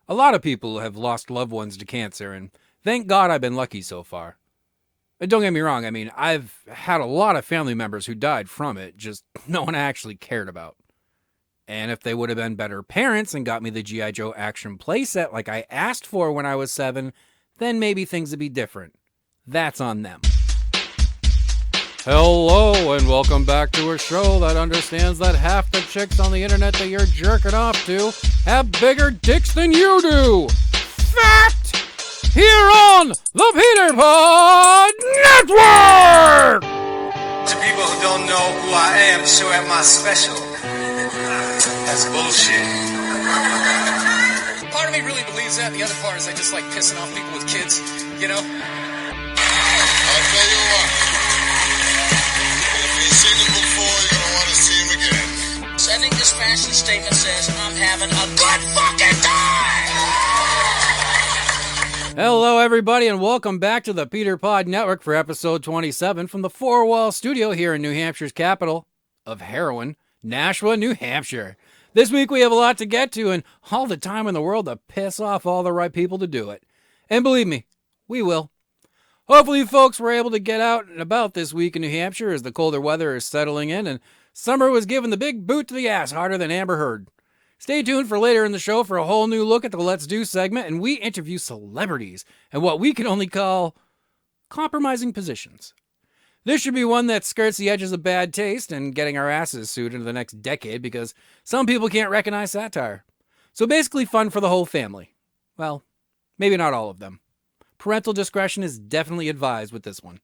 A lot of people have lost loved ones to cancer, and thank God I've been lucky so far. And don't get me wrong, I've had a lot of family members who died from it, just no one I actually cared about. And if they would have been better parents and got me the G.I. Joe action playset like I asked for when I was 7, then maybe things would be different. That's on them. Hello, and welcome back to a show that understands that half the chicks on the internet that you're jerking off to have bigger dicks than you do. Fact! Here on the PeterPod Network! To people who don't know who I am, sure am I special. That's bullshit. Part of me really believes that. The other part is I just like pissing off people with kids, you know? I'll tell you what. If you've seen him before, you're going to want to see him again. Sending this fashion statement says I'm having a good fucking time! Hello, everybody, and welcome back to the PeterPod Network for episode 27 from the Four Wall Studio here in New Hampshire's capital of heroin, Nashua, New Hampshire. This week we have a lot to get to and all the time in the world to piss off all the right people to do it. And believe me, we will. Hopefully you folks were able to get out and about this week in New Hampshire as the colder weather is settling in and summer was given the big boot to the ass harder than Amber Heard. Stay tuned for later in the show for a whole new look at the Let's Do segment, and we interview celebrities and what we can only call compromising positions. This should be one that skirts the edges of bad taste and getting our asses sued into the next decade because some people can't recognize satire. So basically fun for the whole family. Well, maybe not all of them. Parental discretion is definitely advised with this one.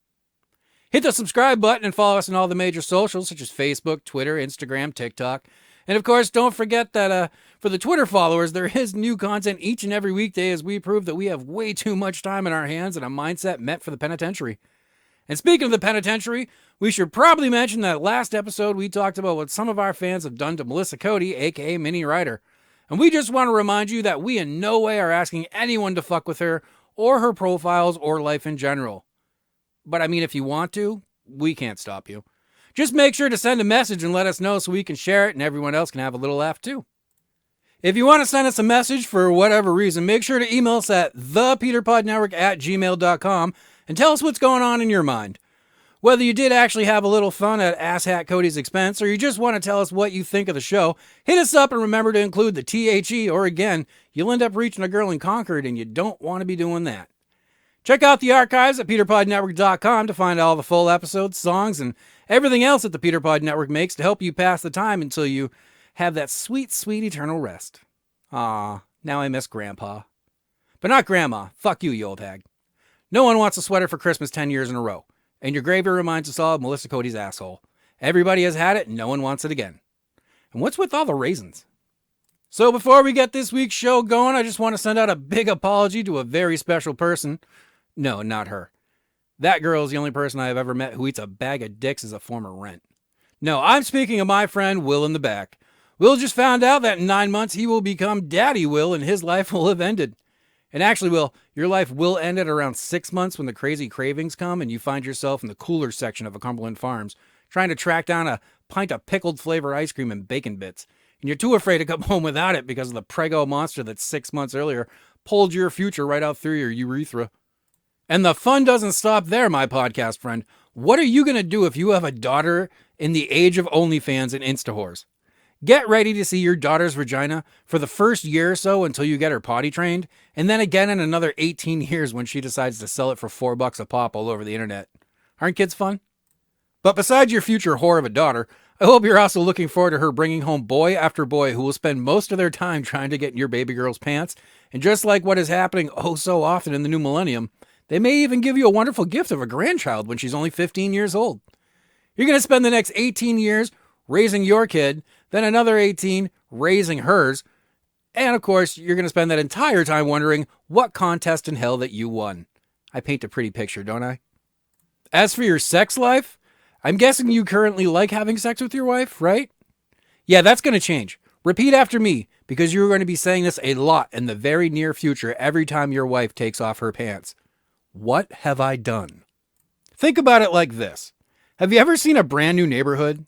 Hit the subscribe button and follow us on all the major socials such as Facebook, Twitter, Instagram, TikTok. And of course, don't forget that for the Twitter followers, there is new content each and every weekday as we prove that we have way too much time in our hands and a mindset meant for the penitentiary. And speaking of the penitentiary, we should probably mention that last episode we talked about what some of our fans have done to Melissa Cody, aka Minnie Ryder. And we just want to remind you that we in no way are asking anyone to fuck with her or her profiles or life in general. But if you want to, we can't stop you. Just make sure to send a message and let us know so we can share it and everyone else can have a little laugh too. If you want to send us a message for whatever reason, make sure to email us at thepeterpodnetwork@gmail.com and tell us what's going on in your mind. Whether you did actually have a little fun at Asshat Cody's expense or you just want to tell us what you think of the show, hit us up and remember to include the THE or again, you'll end up reaching a girl in Concord and you don't want to be doing that. Check out the archives at PeterPodNetwork.com to find all the full episodes, songs, and everything else that the PeterPod Network makes to help you pass the time until you have that sweet, sweet eternal rest. Aw, now I miss Grandpa. But not Grandma. Fuck you, you old hag. No one wants a sweater for Christmas 10 years in a row. And your gravy reminds us all of Melissa Cody's asshole. Everybody has had it and no one wants it again. And what's with all the raisins? So before we get this week's show going, I just want to send out a big apology to a very special person. No, not her. That girl is the only person I have ever met who eats a bag of dicks as a form of rent. No, I'm speaking of my friend Will in the back. Will just found out that in 9 months he will become Daddy Will and his life will have ended. And actually, Will, your life will end at around 6 months when the crazy cravings come and you find yourself in the cooler section of a Cumberland Farms trying to track down a pint of pickled flavor ice cream and bacon bits. And you're too afraid to come home without it because of the prego monster that 6 months earlier pulled your future right out through your urethra. And the fun doesn't stop there, my podcast friend. What are you going to do if you have a daughter in the age of OnlyFans and Instahores? Get ready to see your daughter's vagina for the first year or so until you get her potty trained, and then again in another 18 years when she decides to sell it for $4 a pop all over the internet. Aren't kids fun? But besides your future whore of a daughter, I hope you're also looking forward to her bringing home boy after boy who will spend most of their time trying to get in your baby girl's pants, and just like what is happening oh so often in the new millennium, they may even give you a wonderful gift of a grandchild when she's only 15 years old. You're going to spend the next 18 years raising your kid, then another 18 raising hers, and of course, you're going to spend that entire time wondering what contest in hell that you won. I paint a pretty picture, don't I? As for your sex life, I'm guessing you currently like having sex with your wife, right? Yeah, that's going to change. Repeat after me, because you're going to be saying this a lot in the very near future every time your wife takes off her pants. What have I done? Think about it like this. Have you ever seen a brand new neighborhood?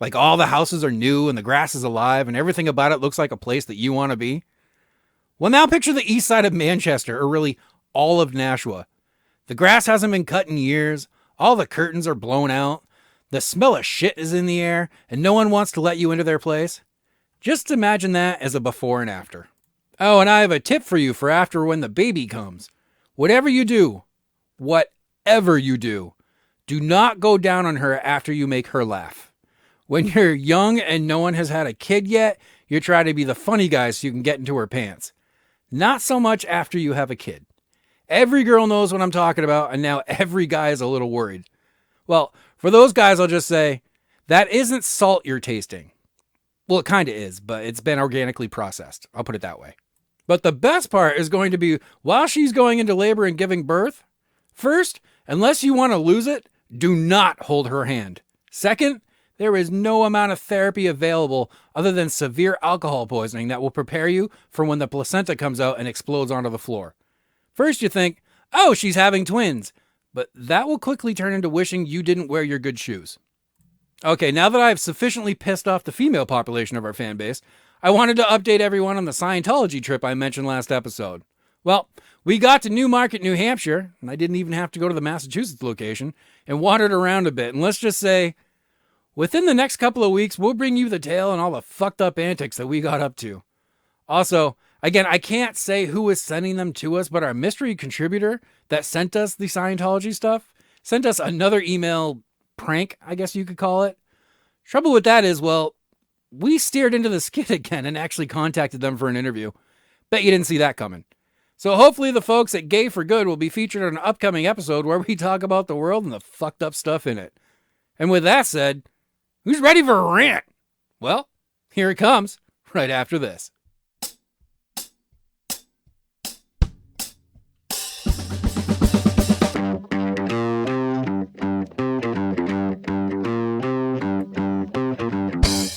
Like all the houses are new and the grass is alive and everything about it looks like a place that you want to be? Well, now picture the east side of Manchester, or really all of Nashua. The grass hasn't been cut in years, all the curtains are blown out, the smell of shit is in the air, and no one wants to let you into their place. Just imagine that as a before and after. Oh, and I have a tip for you for after when the baby comes. Whatever you do, do not go down on her after you make her laugh. When you're young and no one has had a kid yet, you try to be the funny guy so you can get into her pants. Not so much after you have a kid. Every girl knows what I'm talking about, and now every guy is a little worried. Well, for those guys, I'll just say, that isn't salt you're tasting. Well, it kind of is, but it's been organically processed. I'll put it that way. But the best part is going to be while she's going into labor and giving birth. First, unless you want to lose it, do not hold her hand. Second, there is no amount of therapy available other than severe alcohol poisoning that will prepare you for when the placenta comes out and explodes onto the floor. First you think, oh, she's having twins, but that will quickly turn into wishing you didn't wear your good shoes. Okay, now that I've sufficiently pissed off the female population of our fan base, I wanted to update everyone on the Scientology trip I mentioned last episode. Well, we got to Newmarket, New Hampshire, and I didn't even have to go to the Massachusetts location, and wandered around a bit, and let's just say, within the next couple of weeks, we'll bring you the tale and all the fucked up antics that we got up to. Also, again, I can't say who is sending them to us, but our mystery contributor that sent us the Scientology stuff sent us another email prank, I guess you could call it. Trouble with that is, well, we steered into the skid again and actually contacted them for an interview. Bet you didn't see that coming. So hopefully the folks at Gay for Good will be featured on an upcoming episode where we talk about the world and the fucked up stuff in it. And with that said, who's ready for a rant? Well, here it comes, right after this.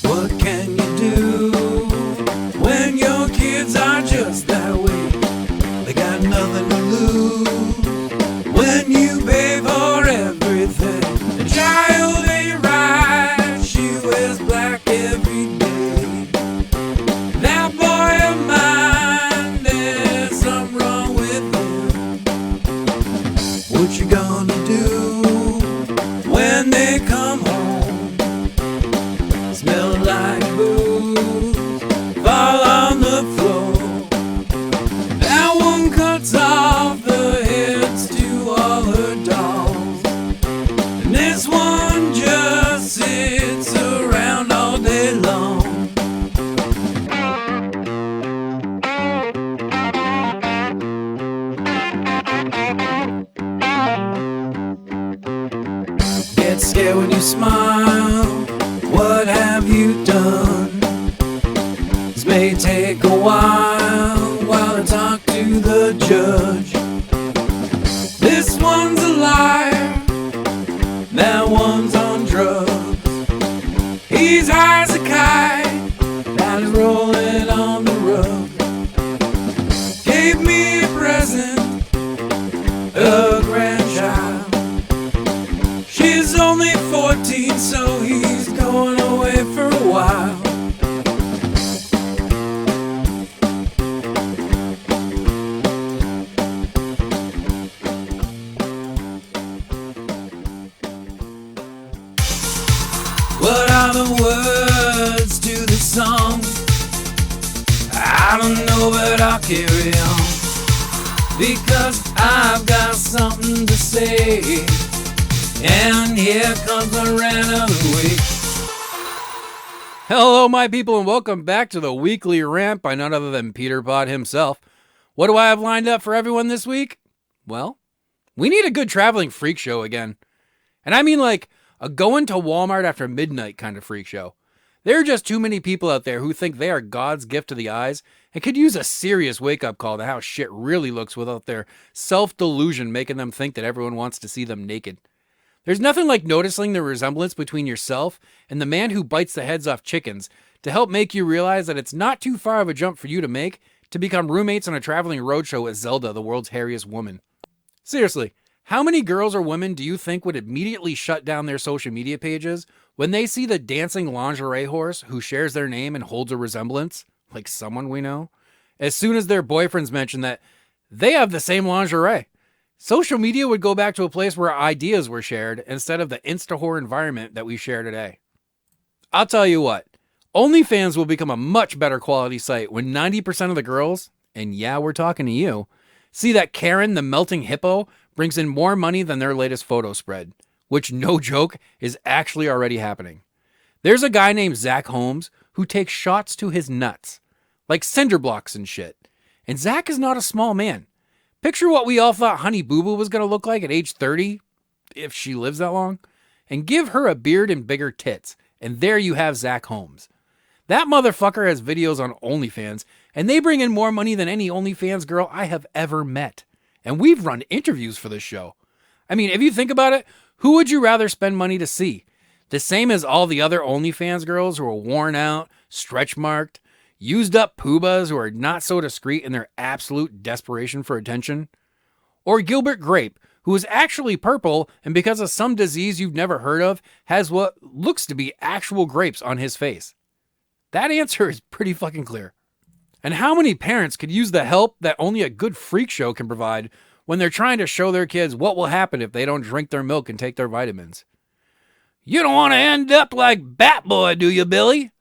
What can you do when your kids are just that way? They got nothing to lose when you pay for everything. The child ain't right, she wears black every day. That boy of mine, there's something wrong with him. What you gonna do when they come home? Smell like booze, fall on the floor. That one cuts off the heads to all her dolls, and this one just sits around all day long. Get scared when you smile. What have you done? This may take a while I talk to the judge. This one's a liar, that one's on drugs. He's high as a kite, that is rolling on the rug. Gave me a present, a grandchild. She's only 14, so he's going away for a while. What are the words to the song? I don't know, but I'll carry on, because I've got something to say. And here comes the rant of the week. Hello, my people, and welcome back to the weekly rant by none other than PeterPod himself. What do I have lined up for everyone this week? Well, we need a good traveling freak show again. And I mean like a going to Walmart after midnight kind of freak show. There are just too many people out there who think they are God's gift to the eyes and could use a serious wake-up call to how shit really looks without their self-delusion making them think that everyone wants to see them naked. There's nothing like noticing the resemblance between yourself and the man who bites the heads off chickens to help make you realize that it's not too far of a jump for you to make to become roommates on a traveling roadshow with Zelda, the world's hairiest woman. Seriously, how many girls or women do you think would immediately shut down their social media pages when they see the dancing lingerie horse who shares their name and holds a resemblance, like someone we know? as soon as their boyfriends mention that they have the same lingerie. Social media would go back to a place where ideas were shared instead of the insta-whore environment that we share today. I'll tell you what, OnlyFans will become a much better quality site when 90% of the girls, and yeah, we're talking to you, see that Karen the melting hippo brings in more money than their latest photo spread, which, no joke, is actually already happening. There's a guy named Zach Holmes who takes shots to his nuts, like cinder blocks and shit. And Zach is not a small man. Picture what we all thought Honey Boo Boo was going to look like at age 30, if she lives that long, and give her a beard and bigger tits. And there you have Zach Holmes. That motherfucker has videos on OnlyFans, and they bring in more money than any OnlyFans girl I have ever met. And we've run interviews for this show. I mean, if you think about it, who would you rather spend money to see? The same as all the other OnlyFans girls who are worn out, stretch marked, used up poobahs who are not so discreet in their absolute desperation for attention? Or Gilbert Grape, who is actually purple and because of some disease you've never heard of, has what looks to be actual grapes on his face? That answer is pretty fucking clear. And how many parents could use the help that only a good freak show can provide when they're trying to show their kids what will happen if they don't drink their milk and take their vitamins? You don't want to end up like Bat Boy, do you, Billy?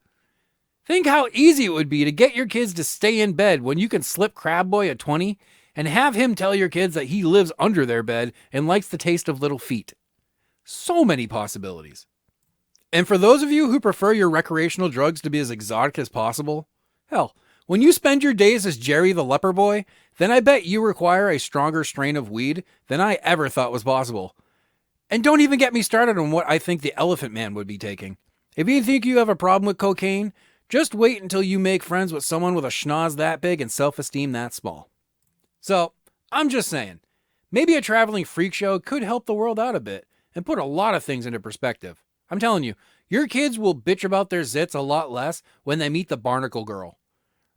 Think how easy it would be to get your kids to stay in bed when you can slip Crab Boy at 20 and have him tell your kids that he lives under their bed and likes the taste of little feet. So many possibilities. And for those of you who prefer your recreational drugs to be as exotic as possible, hell, when you spend your days as Jerry the Leper Boy, then I bet you require a stronger strain of weed than I ever thought was possible. And don't even get me started on what I think the Elephant Man would be taking. If you think you have a problem with cocaine, just wait until you make friends with someone with a schnoz that big and self-esteem that small. So, I'm just saying, maybe a traveling freak show could help the world out a bit and put a lot of things into perspective. I'm telling you, your kids will bitch about their zits a lot less when they meet the barnacle girl.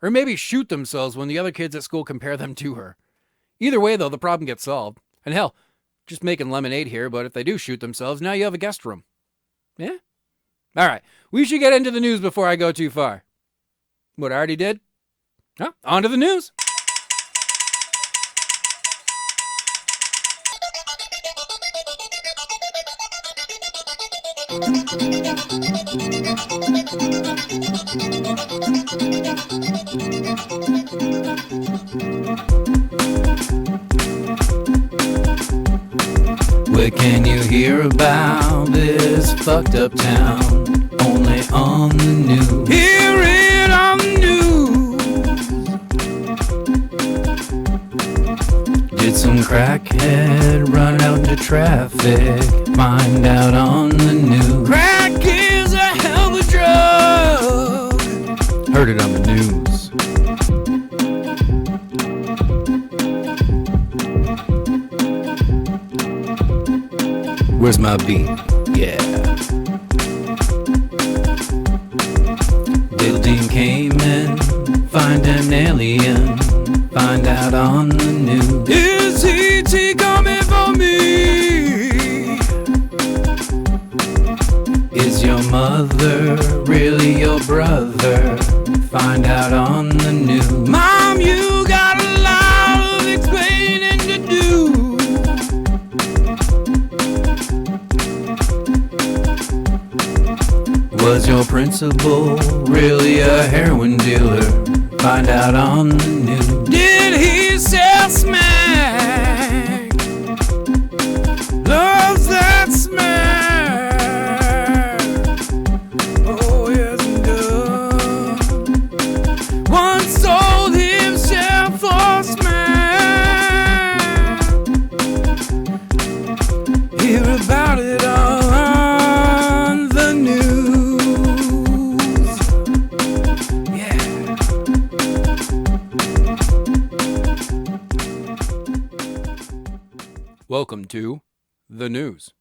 Or maybe shoot themselves when the other kids at school compare them to her. Either way, though, the problem gets solved. And hell, just making lemonade here, but if they do shoot themselves, now you have a guest room. Yeah? Alright, we should get into the news before I go too far. What I already did? Huh? On to the news. What can you hear about this fucked up town? Only on the news. Hear it on the news. Did some crackhead run out into traffic? Find out on the news. Crack is a hell of a drug. Heard it on the news. Where's my beat? Yeah. Building came in, find an alien, find out on the news. Is E.T. coming for me? Is your mother really your brother? Find out on the news. Mom, you got a lot of explaining to do. Was your principal really a heroin dealer? Find out on the news. Did he sell smack? Loves that smack. Oh, yes, he does. Once sold himself for smack. Hear about it all on the news. Welcome to the news.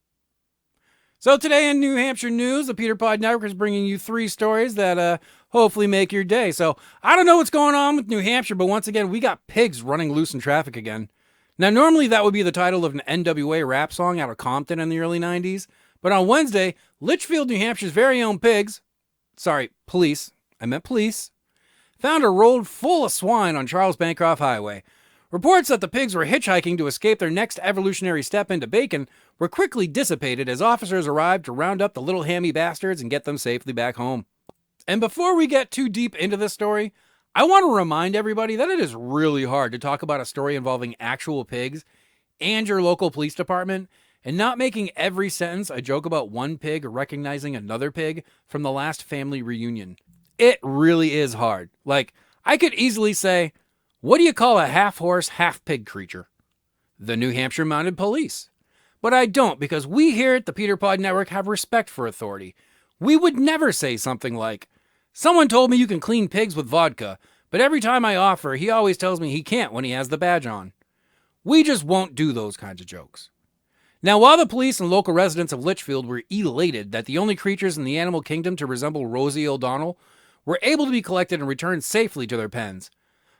So today in New Hampshire news, the PeterPod Network is bringing you 3 stories that hopefully make your day. So I don't know what's going on with New Hampshire, but once again, we got pigs running loose in traffic again. Now, normally that would be the title of an NWA rap song out of Compton in the early 90s. But on Wednesday, Litchfield, New Hampshire's very own police, I meant police, found a road full of swine on Charles Bancroft Highway. Reports that the pigs were hitchhiking to escape their next evolutionary step into bacon were quickly dissipated as officers arrived to round up the little hammy bastards and get them safely back home. And before we get too deep into this story, I want to remind everybody that it is really hard to talk about a story involving actual pigs and your local police department and not making every sentence a joke about one pig recognizing another pig from the last family reunion. It really is hard. Like, I could easily say, what do you call a half-horse, half-pig creature? The New Hampshire Mounted Police. But I don't, because we here at the PeterPod Network have respect for authority. We would never say something like, someone told me you can clean pigs with vodka, but every time I offer, he always tells me he can't when he has the badge on. We just won't do those kinds of jokes. Now, while the police and local residents of Litchfield were elated that the only creatures in the animal kingdom to resemble Rosie O'Donnell were able to be collected and returned safely to their pens,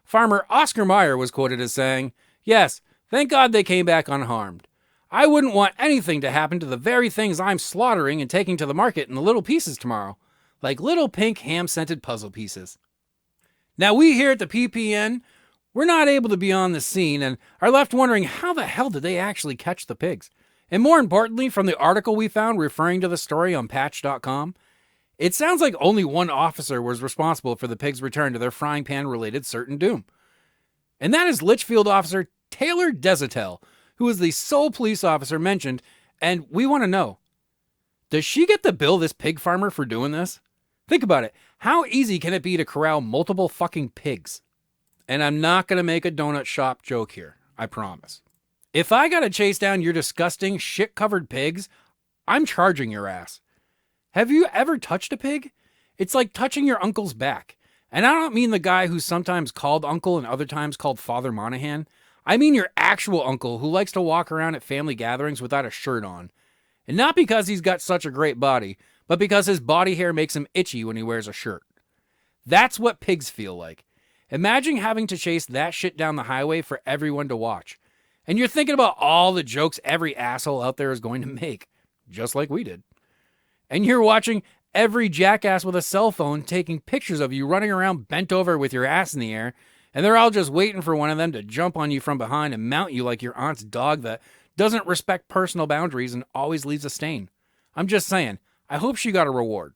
Farmer Oscar Meyer was quoted as saying, "Yes, thank God they came back unharmed. I wouldn't want anything to happen to the very things I'm slaughtering and taking to the market in the little pieces tomorrow, like little pink ham-scented puzzle pieces." Now, we here at the PPN, we're not able to be on the scene and are left wondering how the hell did they actually catch the pigs? And more importantly, from the article we found referring to the story on patch.com, it sounds like only one officer was responsible for the pigs' return to their frying pan-related certain doom. And that is Litchfield officer Taylor Desatel, who is the sole police officer mentioned, and we want to know, does she get to bill this pig farmer for doing this? Think about it. How easy can it be to corral multiple fucking pigs? And I'm not going to make a donut shop joke here, I promise. If I got to chase down your disgusting, shit-covered pigs, I'm charging your ass. Have you ever touched a pig? It's like touching your uncle's back. And I don't mean the guy who's sometimes called uncle and other times called Father Monahan. I mean your actual uncle who likes to walk around at family gatherings without a shirt on. And not because he's got such a great body, but because his body hair makes him itchy when he wears a shirt. That's what pigs feel like. Imagine having to chase that shit down the highway for everyone to watch. And you're thinking about all the jokes every asshole out there is going to make, just like we did. And you're watching every jackass with a cell phone taking pictures of you running around bent over with your ass in the air, and they're all just waiting for one of them to jump on you from behind and mount you like your aunt's dog that doesn't respect personal boundaries and always leaves a stain. I'm just saying, I hope she got a reward.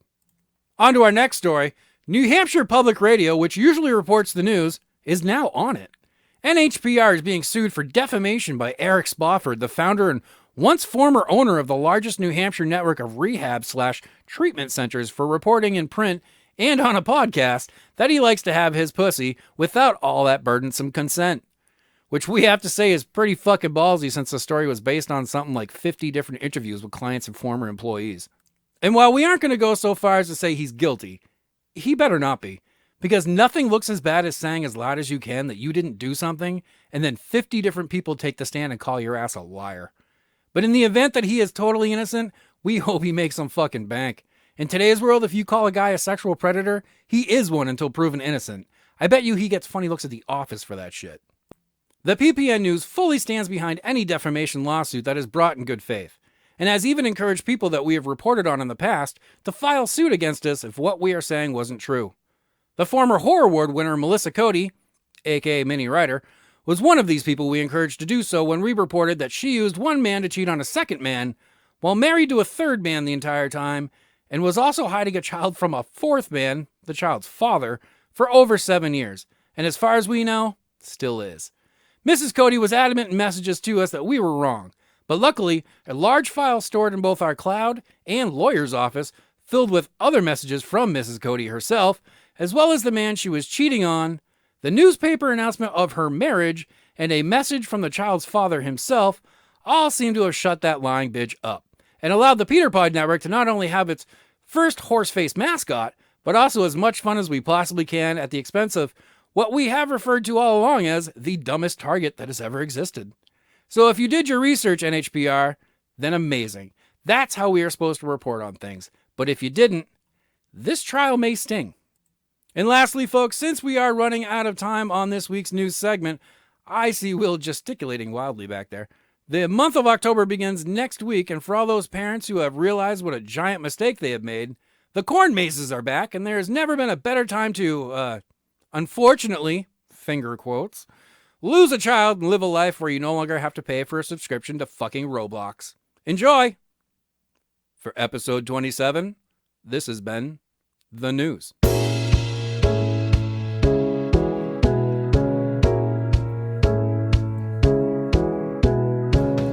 On to our next story. New Hampshire Public Radio, which usually reports the news, is now on it. NHPR is being sued for defamation by Eric Spofford, the founder and once former owner of the largest New Hampshire network of rehab/treatment centers, for reporting in print and on a podcast that he likes to have his pussy without all that burdensome consent. Which we have to say is pretty fucking ballsy since the story was based on something like 50 different interviews with clients and former employees. And while we aren't going to go so far as to say he's guilty, he better not be. Because nothing looks as bad as saying as loud as you can that you didn't do something, and then 50 different people take the stand and call your ass a liar. But in the event that he is totally innocent, we hope he makes some fucking bank. In today's world, if you call a guy a sexual predator, he is one until proven innocent. I bet you he gets funny looks at the office for that shit. The PPN News fully stands behind any defamation lawsuit that is brought in good faith, and has even encouraged people that we have reported on in the past to file suit against us if what we are saying wasn't true. The former Horror Award winner Melissa Cody, aka Minnie Ryder, was one of these people we encouraged to do so when we reported that she used one man to cheat on a second man while married to a third man the entire time, and was also hiding a child from a fourth man, the child's father, for over 7 years, and as far as we know, still is. Mrs. Cody was adamant in messages to us that we were wrong, but luckily, a large file stored in both our cloud and lawyer's office filled with other messages from Mrs. Cody herself, as well as the man she was cheating on, the newspaper announcement of her marriage, and a message from the child's father himself, all seem to have shut that lying bitch up, and allowed the PeterPod Network to not only have its first horse-faced mascot, but also as much fun as we possibly can at the expense of what we have referred to all along as the dumbest target that has ever existed. So if you did your research, NHPR, then amazing. That's how we are supposed to report on things. But if you didn't, this trial may sting. And lastly, folks, since we are running out of time on this week's news segment, I see Will gesticulating wildly back there. The month of October begins next week, and for all those parents who have realized what a giant mistake they have made, the corn mazes are back, and there has never been a better time to, unfortunately, finger quotes, lose a child and live a life where you no longer have to pay for a subscription to fucking Roblox. Enjoy! For episode 27, this has been The News.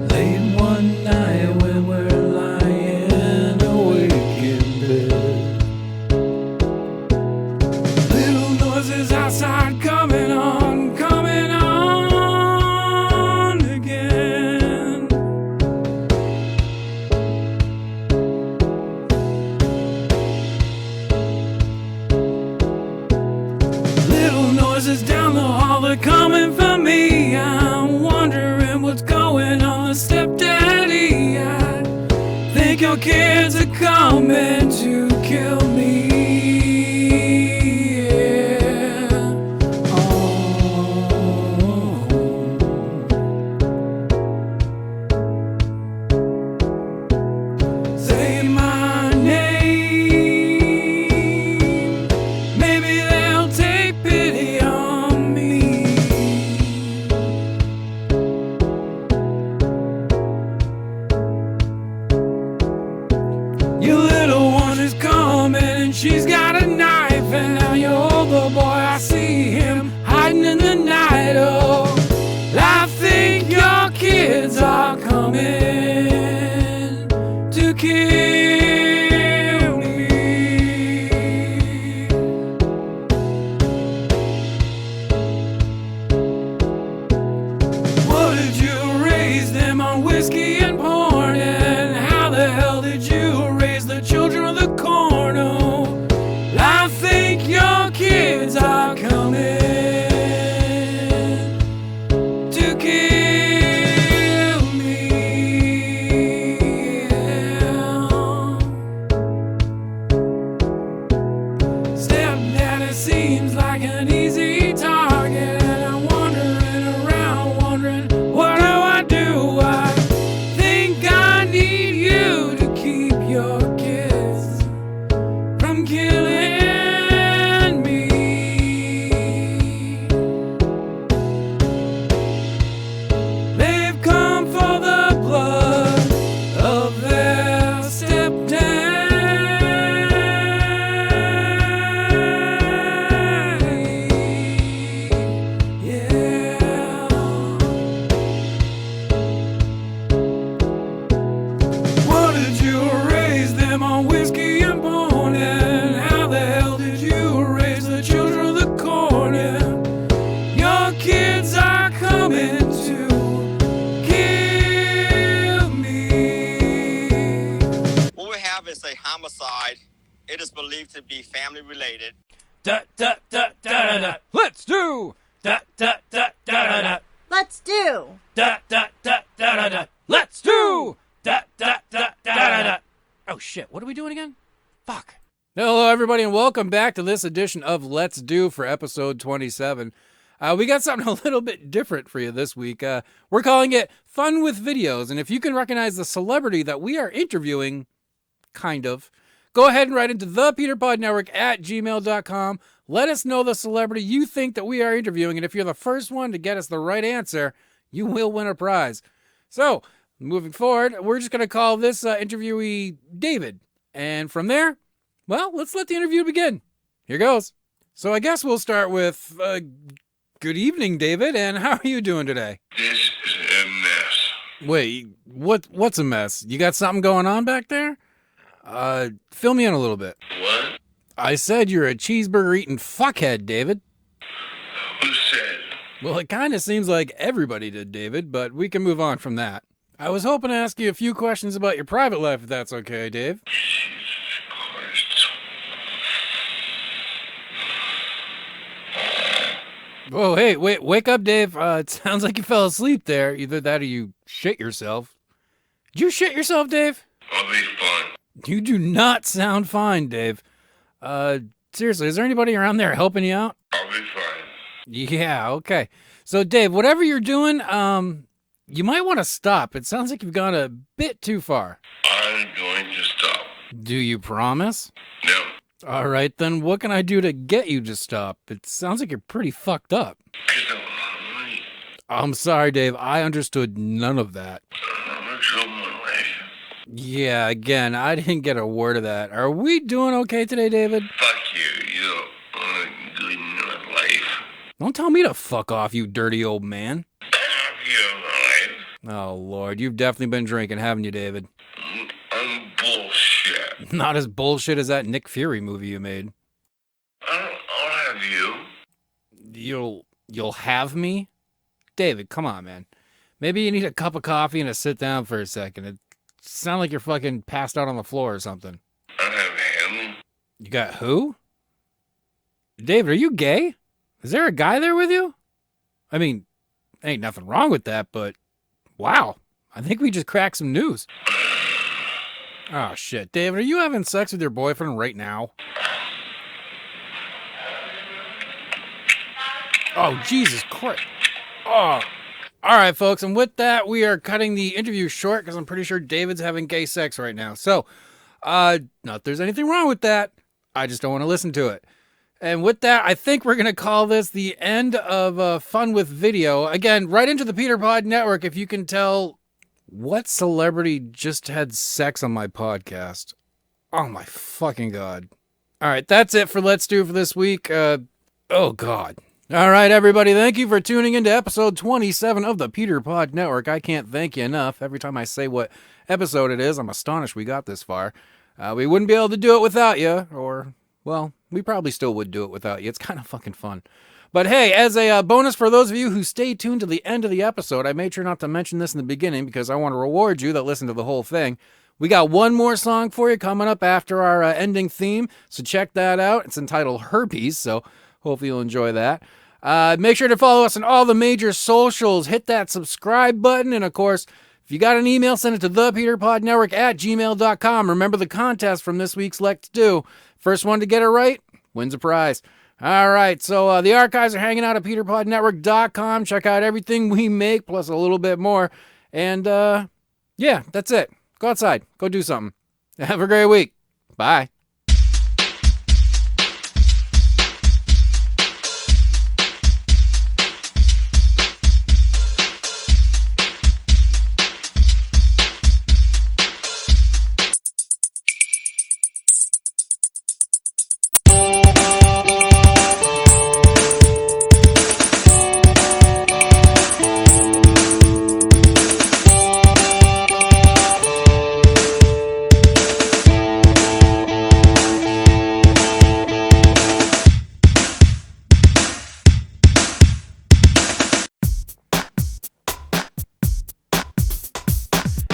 Late one night when we're lying awake in bed, little noises outside coming on again. Little noises down the hall, they're coming for me. I'm wondering what's going on, stepdaddy. I think your kids are coming to kill me. Yeah. Oh. Say my name, maybe they'll take pity on me. Your little one is coming and she's got a knife, and now you hold the boy, I see him hiding in the night. Oh, I think your kids are coming to kill me. What did you raise them on, whiskey and porn? And how the hell did you raise the children of the corn? Oh, I think your kids are coming to kill me. Stepdaddy seems like an easy target, and I'm wandering around wondering, what do I do? I think I need you to keep your kids from killing me. They've come for the blood of their stepdaddy. Yeah. What did you raise them on, whiskey and porn? And how the hell did you raise the children of the corn? And your kids are coming to kill me. What we have is a homicide. It is believed to be family related. Da da da da da da. Let's do. Da da da da da da. Let's do. Da da da da da da. Let's do. Da da da da da da. Oh shit! What are we doing again? Fuck. Hello, everybody, and welcome back to this edition of Let's Do for episode 27. We got something a little bit different for you this week. We're calling it Fun with Videos, and if you can recognize the celebrity that we are interviewing, kind of, go ahead and write into the PeterPod Network at gmail.com. Let us know the celebrity you think that we are interviewing, and if you're the first one to get us the right answer, you will win a prize. So, moving forward, we're just going to call this interviewee David. And from there, well, let's let the interview begin. Here goes. So I guess we'll start with, good evening, David, and how are you doing today? This is a mess. Wait, what's a mess? You got something going on back there? Fill me in a little bit. What? I said you're a cheeseburger-eating fuckhead, David. Who said? Well, it kind of seems like everybody did, David, but we can move on from that. I was hoping to ask you a few questions about your private life, if that's okay, Dave. Jesus Christ. Whoa, hey, wake up, Dave. It sounds like you fell asleep there. Either that or you shit yourself. Did you shit yourself, Dave? I'll be fine. You do not sound fine, Dave. Seriously, is there anybody around there helping you out? I'll be fine. Yeah, okay. So, Dave, whatever you're doing, you might want to stop. It sounds like you've gone a bit too far. I'm going to stop. Do you promise? No. All right, then what can I do to get you to stop? It sounds like you're pretty fucked up. Because I want money. I'm sorry, Dave. I understood none of that. I'm in my life. Yeah, again, I didn't get a word of that. Are we doing okay today, David? Fuck you. You don't want good in my life. Don't tell me to fuck off, you dirty old man. Fuck you, life. Oh, Lord, you've definitely been drinking, haven't you, David? I'm bullshit. Not as bullshit as that Nick Fury movie you made. I'll have you. You'll have me? David, come on, man. Maybe you need a cup of coffee and to sit down for a second. It sounds like you're fucking passed out on the floor or something. I have him. You got who? David, are you gay? Is there a guy there with you? I mean, ain't nothing wrong with that, but wow. I think we just cracked some news. Oh, shit. David, are you having sex with your boyfriend right now? Oh, Jesus Christ. Oh. All right, folks. And with that, we are cutting the interview short because I'm pretty sure David's having gay sex right now. So, not that there's anything wrong with that. I just don't want to listen to it. And with that, I think we're going to call this the end of Fun with Video. Again, right into the PeterPod Network. If you can tell, what celebrity just had sex on my podcast? Oh, my fucking God. All right, that's it for Let's Do for this week. Oh, God. All right, everybody, thank you for tuning into episode 27 of the PeterPod Network. I can't thank you enough. Every time I say what episode it is, I'm astonished we got this far. We wouldn't be able to do it without you, or, well, we probably still would do it without you. It's kind of fucking fun. But hey, as a bonus for those of you who stay tuned to the end of the episode, I made sure not to mention this in the beginning because I want to reward you that listen to the whole thing. We got one more song for you coming up after our ending theme, so check that out. It's entitled Herpes, so hopefully you'll enjoy that. Make sure to follow us on all the major socials. Hit that subscribe button. And, of course, if you got an email, send it to thepeternetwork@gmail.com. Remember the contest from this week's Let's Do. First one to get it right wins a prize. All right, so the archives are hanging out at PeterPodNetwork.com. Check out everything we make, plus a little bit more. And, yeah, that's it. Go outside. Go do something. Have a great week. Bye.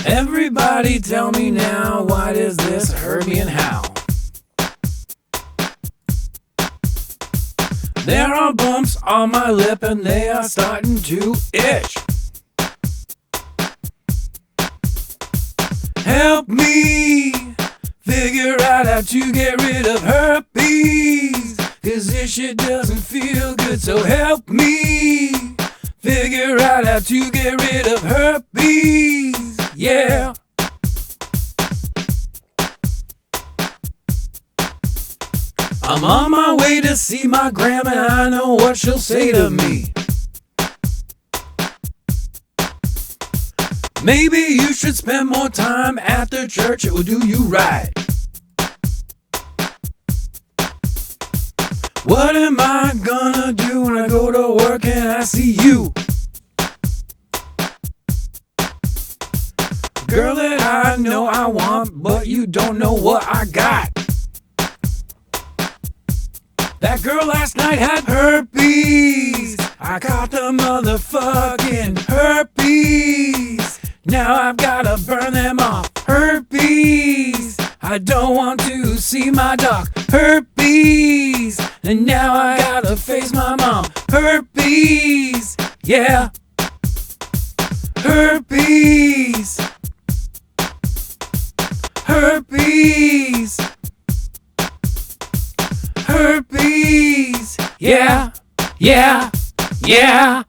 Everybody tell me now, why does this hurt me and how? There are bumps on my lip and they are starting to itch. Help me figure out how to get rid of herpes, 'cause this shit doesn't feel good. So help me figure out how to get rid of herpes. Yeah. I'm on my way to see my grandma and I know what she'll say to me. Maybe you should spend more time at the church, it will do you right. What am I gonna do when I go to work and I see you? Girl that I know I want, but you don't know what I got. That girl last night had herpes. I caught the motherfucking herpes. Now I've gotta burn them off. Herpes. I don't want to see my doc. Herpes. And now I gotta face my mom. Herpes. Yeah. Herpes. Herpes. Herpes. Yeah. Yeah. Yeah.